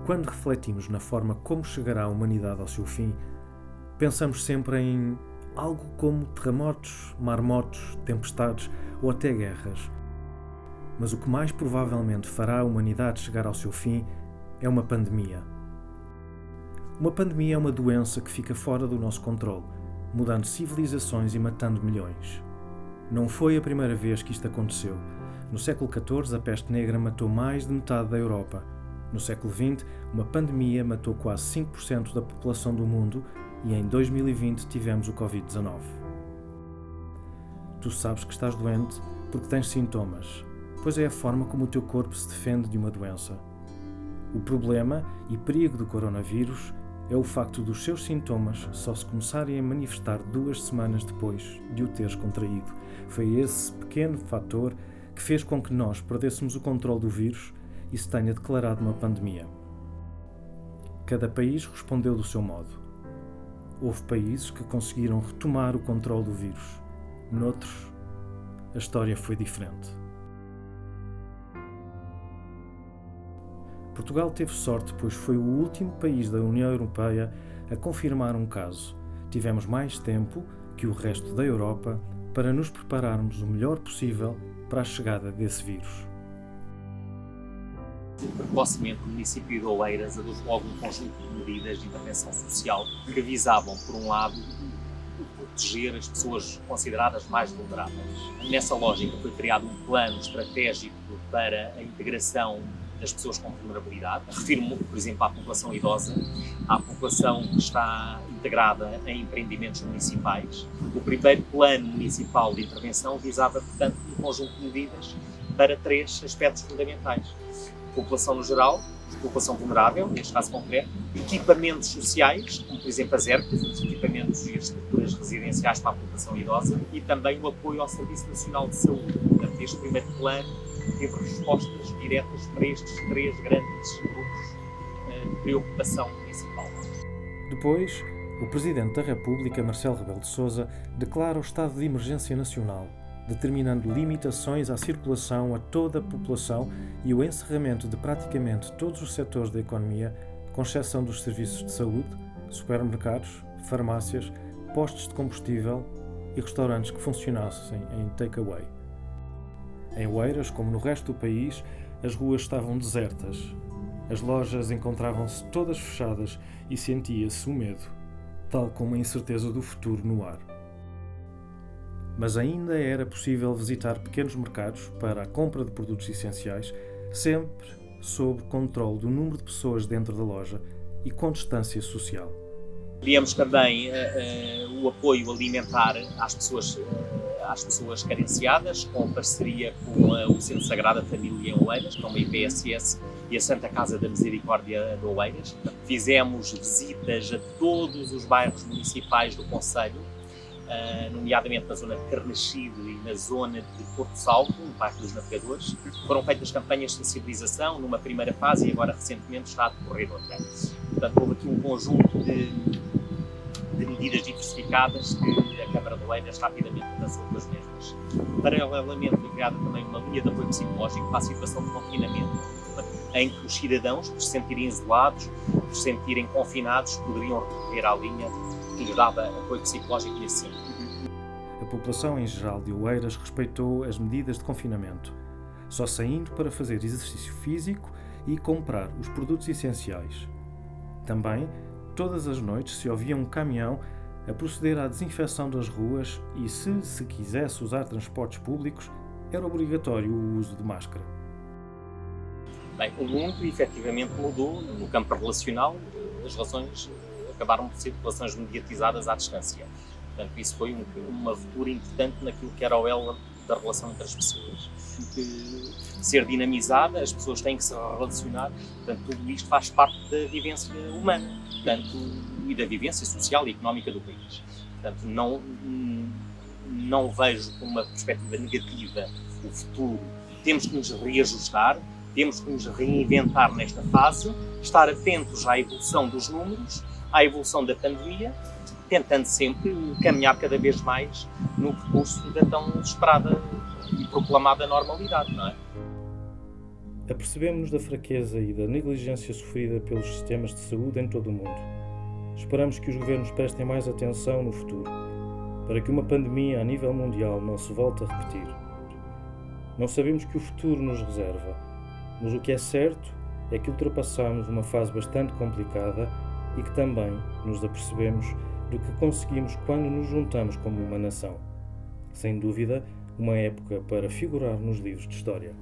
quando refletimos na forma como chegará a humanidade ao seu fim, pensamos sempre em algo como terremotos, maremotos, tempestades ou até guerras. Mas o que mais provavelmente fará a humanidade chegar ao seu fim é uma pandemia. Uma pandemia é uma doença que fica fora do nosso controle, mudando civilizações e matando milhões. Não foi a primeira vez que isto aconteceu. No século XIV, a peste negra matou mais de metade da Europa. No século XX, uma pandemia matou quase 5% da população do mundo e em 2020 tivemos o Covid-19. Tu sabes que estás doente porque tens sintomas, pois é a forma como o teu corpo se defende de uma doença. O problema e perigo do coronavírus é o facto dos seus sintomas só se começarem a manifestar 2 semanas depois de o teres contraído. Foi esse pequeno fator que fez com que nós perdêssemos o controle do vírus e se tenha declarado uma pandemia. Cada país respondeu do seu modo. Houve países que conseguiram retomar o controle do vírus. Noutros, a história foi diferente. Portugal teve sorte, pois foi o último país da União Europeia a confirmar um caso. Tivemos mais tempo que o resto da Europa para nos prepararmos o melhor possível para a chegada desse vírus. Precocemente, o município de Oeiras adotou logo um conjunto de medidas de intervenção social que visavam, por um lado, proteger as pessoas consideradas mais vulneráveis. Nessa lógica foi criado um plano estratégico para a integração das pessoas com vulnerabilidade. Refiro-me, por exemplo, à população idosa, à população que está integrada em empreendimentos municipais. O primeiro plano municipal de intervenção visava, portanto, um conjunto de medidas para 3 aspectos fundamentais. População no geral, população vulnerável, neste caso concreto, equipamentos sociais, como por exemplo as ERPs, os equipamentos e as estruturas residenciais para a população idosa, e também o apoio ao Serviço Nacional de Saúde. Portanto, este primeiro plano teve respostas diretas para estes 3 grandes grupos de preocupação municipal. Depois, o Presidente da República, Marcelo Rebelo de Sousa, declara o estado de emergência nacional, determinando limitações à circulação a toda a população e o encerramento de praticamente todos os setores da economia, com exceção dos serviços de saúde, supermercados, farmácias, postos de combustível e restaurantes que funcionassem em take-away. Em Oeiras, como no resto do país, as ruas estavam desertas. As lojas encontravam-se todas fechadas e sentia-se o medo, tal como a incerteza do futuro no ar. Mas ainda era possível visitar pequenos mercados para a compra de produtos essenciais, sempre sob controle do número de pessoas dentro da loja e com distância social. Criamos também o apoio alimentar às pessoas carenciadas, com parceria com o Centro Sagrada Família em Oeiras, com a IPSS e a Santa Casa da Misericórdia de Oeiras. Fizemos visitas a todos os bairros municipais do concelho, nomeadamente na zona de Carnaxide e na zona de Porto Salvo, no Parque dos Navegadores. Foram feitas campanhas de sensibilização numa primeira fase e agora recentemente está a decorrer outra. Portanto, houve aqui um conjunto de medidas diversificadas que a Câmara de Oeiras rapidamente avançou com as mesmas. Paralelamente foi criada também uma linha de apoio psicológico para a situação de confinamento, em que os cidadãos, por se sentirem isolados, por se sentirem confinados, poderiam recorrer à linha que lhes dava apoio psicológico nesse sentido. A população em geral de Oeiras respeitou as medidas de confinamento, só saindo para fazer exercício físico e comprar os produtos essenciais. Também, todas as noites se ouvia um caminhão a proceder à desinfecção das ruas e, se quisesse usar transportes públicos, era obrigatório o uso de máscara. Bem, o mundo efetivamente mudou no campo relacional, as relações acabaram por ser relações mediatizadas à distância. Portanto, isso foi uma ruptura importante naquilo que era o elo da relação entre as pessoas. Ser dinamizada, as pessoas têm que se relacionar, portanto, tudo isto faz parte da vivência humana, portanto, e da vivência social e económica do país. Portanto, não vejo com uma perspectiva negativa o futuro. Temos que nos reajustar, temos que nos reinventar nesta fase, estar atentos à evolução dos números, à evolução da pandemia, tentando sempre caminhar cada vez mais no percurso da tão esperada e proclamada normalidade, não é? Apercebemos-nos da fraqueza e da negligência sofrida pelos sistemas de saúde em todo o mundo. Esperamos que os governos prestem mais atenção no futuro, para que uma pandemia a nível mundial não se volte a repetir. Não sabemos que o futuro nos reserva, mas o que é certo é que ultrapassamos uma fase bastante complicada e que também nos apercebemos do que conseguimos quando nos juntamos como uma nação. Sem dúvida, uma época para figurar nos livros de história.